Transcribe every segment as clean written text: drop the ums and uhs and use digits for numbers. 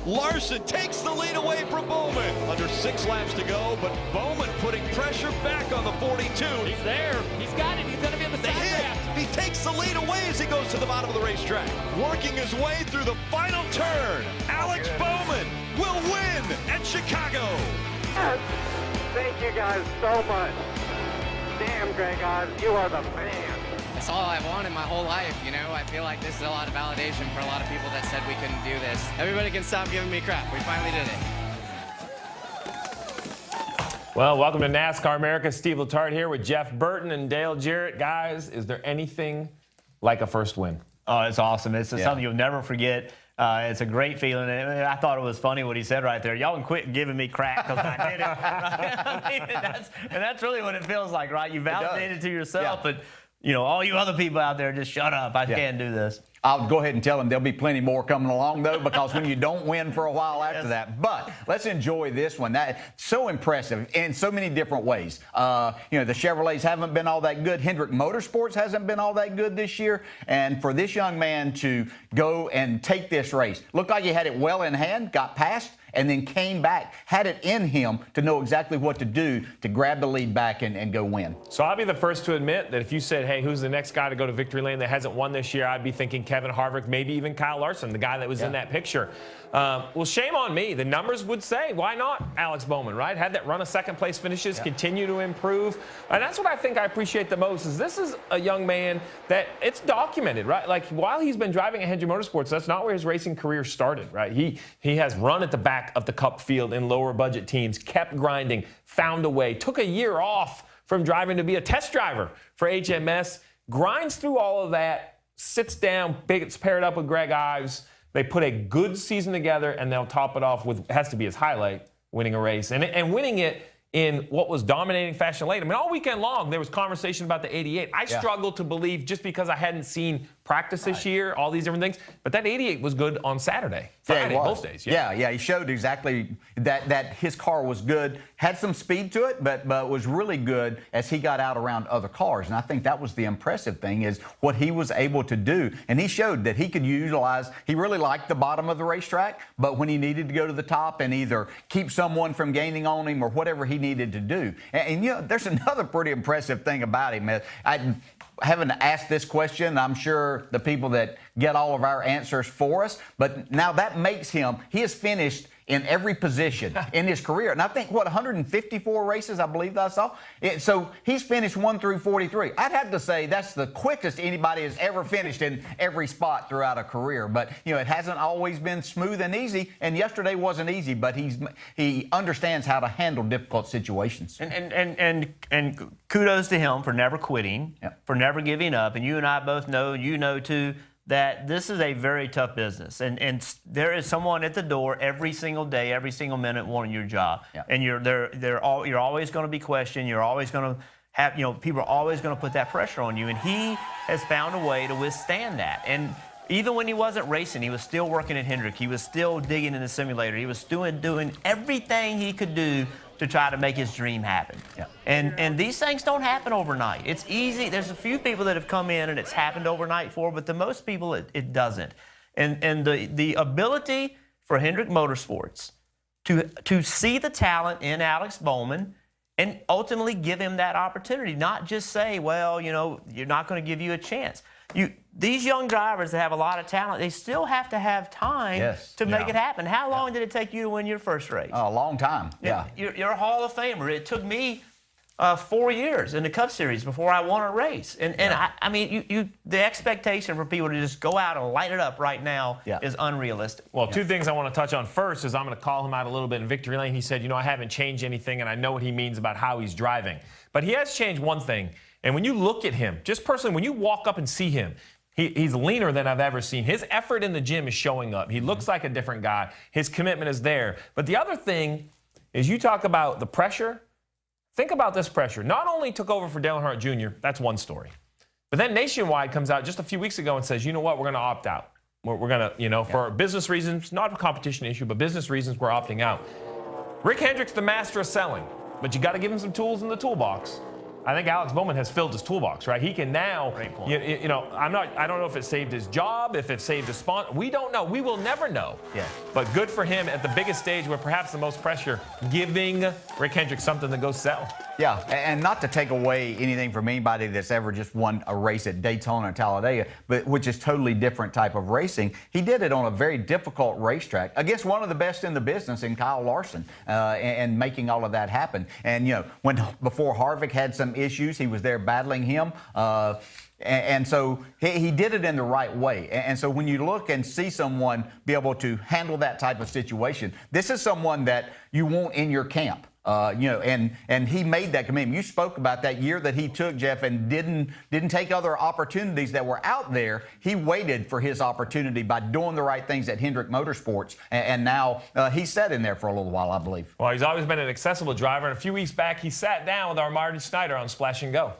Larson takes the lead away from Bowman. Under 6 laps to go, but Bowman putting pressure back on the 42. He's there. He's got it. He's going to be on the side draft. He takes the lead away as he goes to the bottom of the racetrack. Working his way through the final turn, Alex Bowman will win at Chicago. Yes. Thank you guys so much. Damn, Greg, guys, you are the man. That's all I wanted my whole life, you know? I feel like this is a lot of validation for a lot of people that said we couldn't do this. Everybody can stop giving me crap. We finally did it. Well, welcome to NASCAR America. Steve Letarte here with Jeff Burton and Dale Jarrett. Guys, is there anything like a first win? Oh, it's awesome. It's something you'll never forget. It's a great feeling. And I thought it was funny what he said right there. Y'all can quit giving me crap because I did it. I mean, that's really what it feels like, right? You validate it to yourself, but you know, all you other people out there, just shut up. I can't do this. I'll go ahead and tell them there'll be plenty more coming along, though, because when you don't win for a while after that. But let's enjoy this one. That's so impressive in so many different ways. You know, the Chevrolets haven't been all that good. Hendrick Motorsports hasn't been all that good this year. And for this young man to go and take this race, looked like he had it well in hand, got past, and then came back, had it in him to know exactly what to do to grab the lead back and go win. So I'll be the first to admit that if you said, hey, who's the next guy to go to victory lane that hasn't won this year, I'd be thinking Kevin Harvick, maybe even Kyle Larson, the guy that was in that picture. Well, shame on me. The numbers would say, why not Alex Bowman, right? Had that run of second-place finishes, continue to improve. And that's what I think I appreciate the most is this is a young man that it's documented, right? Like, while he's been driving at Hendrick Motorsports, that's not where his racing career started, right? He has run at the back of the Cup field in lower-budget teams, kept grinding, found a way, took a year off from driving to be a test driver for HMS, grinds through all of that, sits down, gets paired up with Greg Ives. They put a good season together, and they'll top it off with, has to be his highlight, winning a race. And winning it in what was dominating fashion late. I mean, all weekend long, there was conversation about the 88. I struggled to believe, just because I hadn't seen practice this year, all these different things, but that 88 was good on Saturday, Friday, both days. Yeah, he showed exactly that his car was good, had some speed to it, but was really good as he got out around other cars. And I think that was the impressive thing, is what he was able to do. And he showed that he could utilize, he really liked the bottom of the racetrack, but when he needed to go to the top and either keep someone from gaining on him or whatever he needed to do. And you know, there's another pretty impressive thing about him. I haven't asked this question. I'm sure the people that get all of our answers for us, but now that makes him, he has finished in every position in his career. And I think, 154 races, I believe that I saw. So he's finished 1 through 43. I'd have to say that's the quickest anybody has ever finished in every spot throughout a career. But, you know, it hasn't always been smooth and easy, and yesterday wasn't easy, but he understands how to handle difficult situations. And kudos to him for never quitting, for never giving up. And you and I both know, you know too, that this is a very tough business, and there is someone at the door every single day, every single minute wanting your job, and you're always going to be questioned. You're always going to have, you know, people are always going to put that pressure on you, and he has found a way to withstand that. And even when he wasn't racing, he was still working at Hendrick. He was still digging in the simulator. He was doing everything he could do to try to make his dream happen. And these things don't happen overnight. It's easy. There's a few people that have come in and it's happened overnight for, but the most people it doesn't. And the ability for Hendrick Motorsports to see the talent in Alex Bowman and ultimately give him that opportunity, not just say, well, you know, you're not going to give you a chance. These young drivers that have a lot of talent, they still have to have time to make it happen. How long did it take you to win your first race? A long time, You're a Hall of Famer. It took me 4 years in the Cup Series before I won a race. And I mean, the expectation for people to just go out and light it up right now is unrealistic. Well, two things I want to touch on. First is I'm going to call him out a little bit in victory lane. He said, you know, I haven't changed anything, and I know what he means about how he's driving. But he has changed one thing. And when you look at him, just personally, when you walk up and see him, he's leaner than I've ever seen. His effort in the gym is showing up. He looks like a different guy. His commitment is there. But the other thing is, you talk about the pressure. Think about this pressure. Not only took over for Dale Earnhardt Jr., that's one story. But then Nationwide comes out just a few weeks ago and says, you know what, we're going to opt out. We're going to, you know, for business reasons, not a competition issue, but business reasons, we're opting out. Rick Hendrick's the master of selling, but you got to give him some tools in the toolbox. I think Alex Bowman has filled his toolbox, right? He can now, you know, I don't know if it saved his job, if it saved his sponsor. We don't know. We will never know. Yeah. But good for him at the biggest stage where perhaps the most pressure, giving Rick Hendrick something to go sell. Yeah, and not to take away anything from anybody that's ever just won a race at Daytona or Talladega, but which is totally different type of racing. He did it on a very difficult racetrack against one of the best in the business in Kyle Larson, and making all of that happen. And, you know, before Harvick had some issues, he was there battling him. And so he did it in the right way. And so when you look and see someone be able to handle that type of situation, this is someone that you want in your camp. You know, and he made that commitment. You spoke about that year that he took, Jeff, and didn't take other opportunities that were out there. He waited for his opportunity by doing the right things at Hendrick Motorsports, and now he's sat in there for a little while, I believe. Well, he's always been an accessible driver, and a few weeks back he sat down with our Marty Snyder on Splash and Go.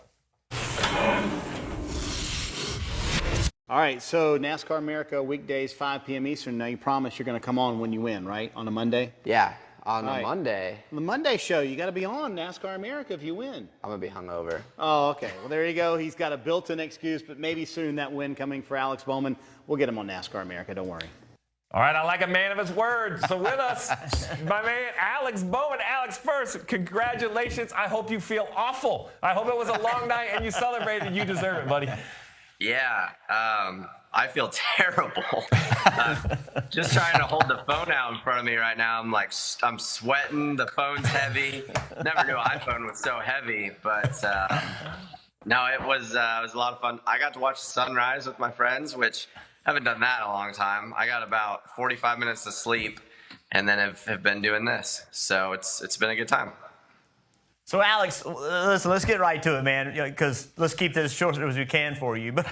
All right, so NASCAR America weekdays 5 p.m. Eastern. Now you promise you're going to come on when you win, right? On a Monday? Yeah, on All a right. Monday. On the Monday show, you got to be on NASCAR America if you win. I'm going to be hungover. Oh, okay. Well, there you go. He's got a built-in excuse, but maybe soon that win coming for Alex Bowman. We'll get him on NASCAR America. Don't worry. All right, I like a man of his word. So with us, my man Alex Bowman. Alex, first, congratulations. I hope you feel awful. I hope it was a long night and you celebrated. You deserve it, buddy. Yeah, I feel terrible. Just trying to hold the phone out in front of me right now. I'm sweating. The phone's heavy. Never knew iPhone was so heavy, but no, it was a lot of fun. I got to watch the sunrise with my friends, which I haven't done that in a long time. I got about 45 minutes of sleep, and then have been doing this. So it's been a good time. So, Alex, listen, let's get right to it, man, because let's keep this as short as we can for you. But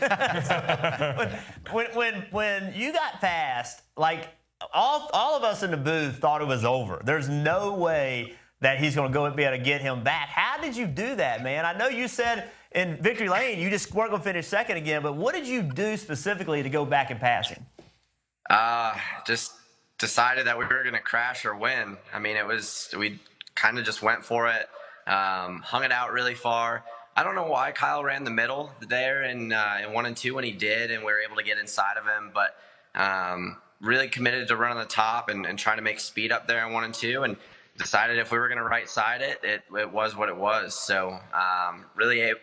when you got passed, like all of us in the booth thought it was over. There's no way that he's going to go and be able to get him back. How did you do that, man? I know you said in Victory Lane you just weren't going to finish second again, but what did you do specifically to go back and pass him? Just decided that we were going to crash or win. I mean, we kind of just went for it. Hung it out really far. I don't know why Kyle ran the middle there in 1 and 2 when he did, and we were able to get inside of him, but really committed to run on the top and trying to make speed up there in 1 and 2, and decided if we were going to right side it was what it was. So really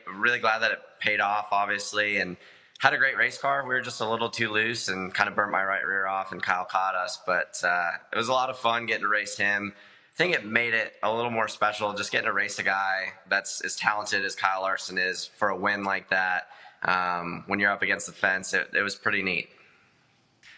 glad that it paid off, obviously, and had a great race car. We were just a little too loose and kind of burnt my right rear off, and Kyle caught us, but it was a lot of fun getting to race him. I think it made it a little more special just getting to race a guy that's as talented as Kyle Larson is for a win like that. When you're up against the fence, it was pretty neat.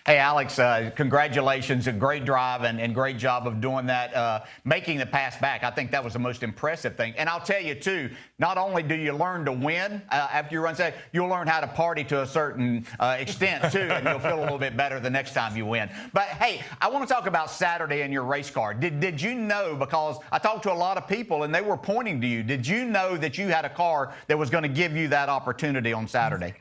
Hey, Alex, congratulations. A great drive and great job of doing that, making the pass back. I think that was the most impressive thing. And I'll tell you, too, not only do you learn to win after you run safe, you'll learn how to party to a certain extent, too, and you'll feel a little bit better the next time you win. But, hey, I want to talk about Saturday and your race car. Did you know, because I talked to a lot of people, and they were pointing to you, did you know that you had a car that was going to give you that opportunity on Saturday?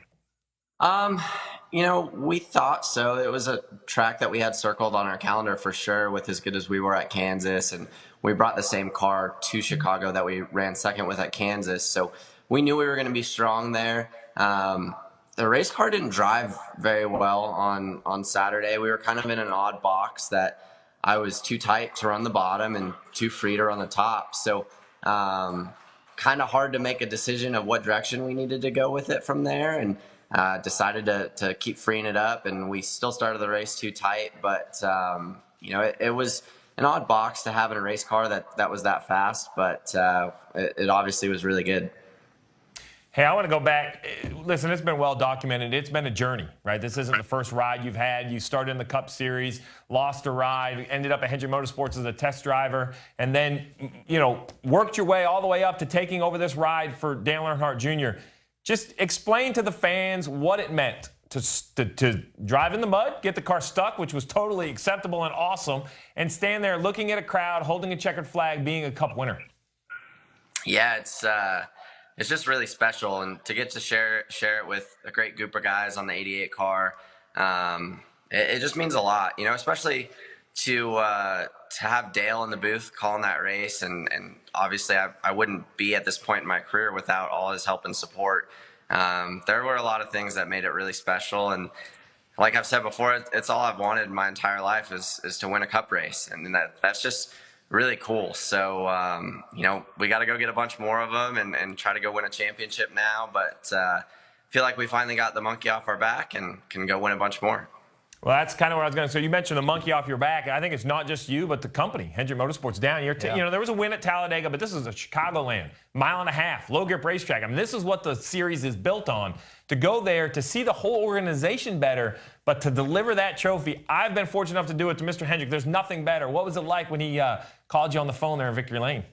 You know, we thought so. It was a track that we had circled on our calendar for sure, with as good as we were at Kansas. And we brought the same car to Chicago that we ran second with at Kansas. So we knew we were going to be strong there. The race car didn't drive very well on Saturday. We were kind of in an odd box that I was too tight to run the bottom and too free to run the top. So kind of hard to make a decision of what direction we needed to go with it from there. And decided to keep freeing it up, and we still started the race too tight, but you know, it was an odd box to have in a race car that was that fast, but it obviously was really good. Hey, I want to go back. Listen, it's been well documented. It's been a journey, right? This isn't the first ride you've had. You started in the Cup Series, lost a ride, ended up at Hendrick Motorsports as a test driver, and then, you know, worked your way all the way up to taking over this ride for Dale Earnhardt Jr. Just explain to the fans what it meant to drive in the mud, get the car stuck, which was totally acceptable and awesome, and stand there looking at a crowd, holding a checkered flag, being a Cup winner. Yeah, it's just really special, and to get to share it with a great group of guys on the 88 car, it just means a lot, you know, especially to have Dale in the booth calling that race, and obviously I wouldn't be at this point in my career without all his help and support. There were a lot of things that made it really special, and like I've said before, it's all I've wanted my entire life is to win a Cup race, and that's just really cool. So we got to go get a bunch more of them and try to go win a championship now, but feel like we finally got the monkey off our back and can go win a bunch more. Well, that's kind of what I was going to say. You mentioned the monkey off your back. I think it's not just you, but the company, Hendrick Motorsports, down here. There was a win at Talladega, but this is a Chicagoland, mile and a half, low grip racetrack. I mean, this is what the series is built on. To go there, to see the whole organization better, but to deliver that trophy, I've been fortunate enough to do it to Mr. Hendrick. There's nothing better. What was it like when he called you on the phone there in Victory Lane?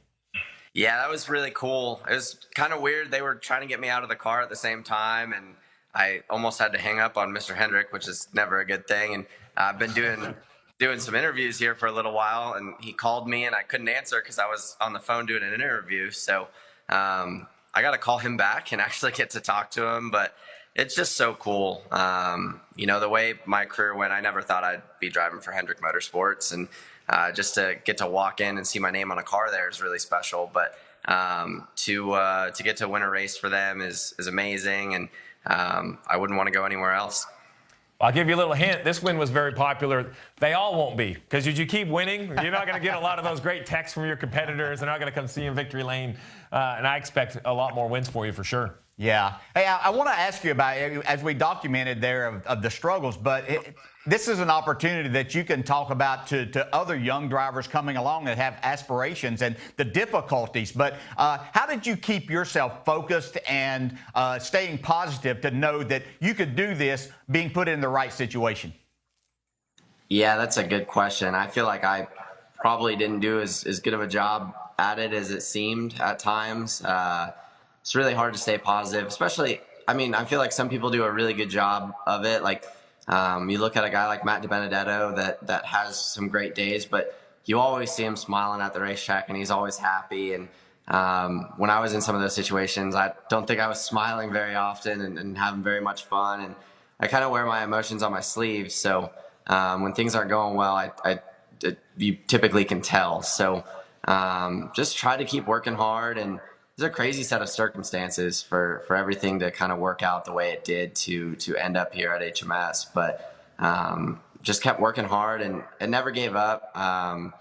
Yeah, that was really cool. It was kind of weird. They were trying to get me out of the car at the same time, and I almost had to hang up on Mr. Hendrick, which is never a good thing. And I've been doing some interviews here for a little while, and he called me, and I couldn't answer because I was on the phone doing an interview. So I got to call him back and actually get to talk to him. But it's just so cool. The way my career went, I never thought I'd be driving for Hendrick Motorsports, and just to get to walk in and see my name on a car there is really special. But to get to win a race for them is amazing, and I wouldn't want to go anywhere else. I'll give you a little hint. This win was very popular. They all won't be, because as you keep winning, you're not going to get a lot of those great texts from your competitors. They're not going to come see you in Victory Lane. And I expect a lot more wins for you for sure. Yeah. Hey, I want to ask you about, as we documented there, of the struggles, but this is an opportunity that you can talk about to other young drivers coming along that have aspirations and the difficulties. But how did you keep yourself focused and staying positive to know that you could do this being put in the right situation? Yeah, that's a good question. I feel like I probably didn't do as good of a job at it as it seemed at times. It's really hard to stay positive, especially, I feel like some people do a really good job of it. Like, you look at a guy like Matt DiBenedetto that has some great days, but you always see him smiling at the racetrack, and he's always happy. And when I was in some of those situations, I don't think I was smiling very often and having very much fun. And I kind of wear my emotions on my sleeves. So when things aren't going well, you typically can tell. So just try to keep working hard. And it's a crazy set of circumstances for everything to kind of work out the way it did to end up here at HMS. But just kept working hard and never gave up. I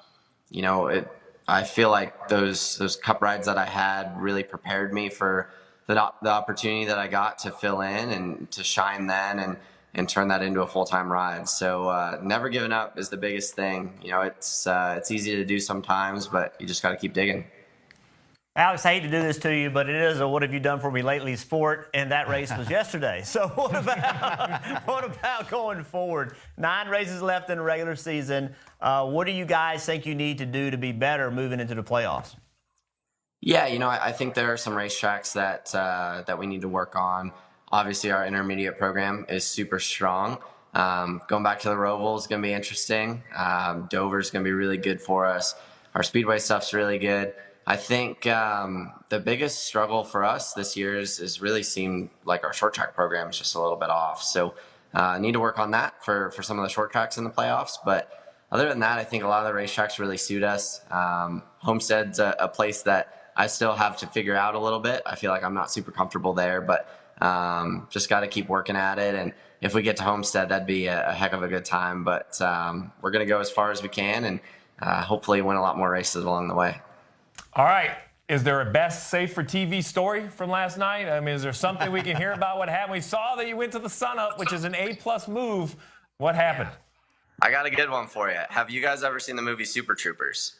feel like those Cup rides that I had really prepared me for the opportunity that I got to fill in and to shine then and turn that into a full-time ride. So never giving up is the biggest thing. It's easy to do sometimes, but you just got to keep digging. Alex, I hate to do this to you, but it is a what have you done for me lately sport, and that race was yesterday. So what about going forward? 9 races left in the regular season. What do you guys think you need to do to be better moving into the playoffs? Yeah, I think there are some racetracks that we need to work on. Obviously, our intermediate program is super strong. Going back to the Roval is going to be interesting. Dover's going to be really good for us. Our Speedway stuff's really good. I think the biggest struggle for us this year is really seemed like our short track program is just a little bit off. So I need to work on that for some of the short tracks in the playoffs. But other than that, I think a lot of the racetracks really suit us. Homestead's a place that I still have to figure out a little bit. I feel like I'm not super comfortable there, but just got to keep working at it. And if we get to Homestead, that'd be a heck of a good time. But we're going to go as far as we can and hopefully win a lot more races along the way. All right. Is there a best safe for TV story from last night? Is there something we can hear about what happened? We saw that you went to the Sun-Up, which is an A+ move. What happened? I got a good one for you. Have you guys ever seen the movie Super Troopers?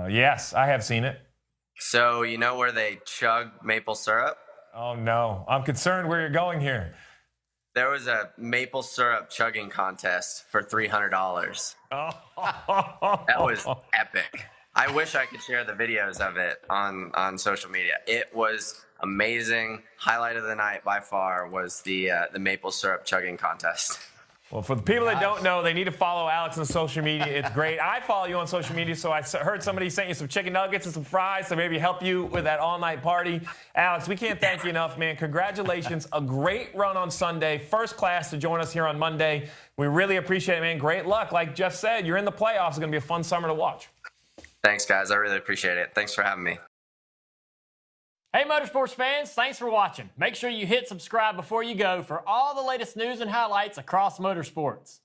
Yes, I have seen it. So you know where they chug maple syrup? Oh, no. I'm concerned where you're going here. There was a maple syrup chugging contest for $300. That was epic. I wish I could share the videos of it on social media. It was amazing. Highlight of the night by far was the maple syrup chugging contest. Well, for the people that don't know, they need to follow Alex on social media. It's great. I follow you on social media, so I heard somebody sent you some chicken nuggets and some fries to maybe help you with that all-night party. Alex, we can't thank you enough, man. Congratulations. A great run on Sunday. First class to join us here on Monday. We really appreciate it, man. Great luck. Like Jeff said, you're in the playoffs. It's going to be a fun summer to watch. Thanks, guys. I really appreciate it. Thanks for having me. Hey, Motorsports fans, thanks for watching. Make sure you hit subscribe before you go for all the latest news and highlights across motorsports.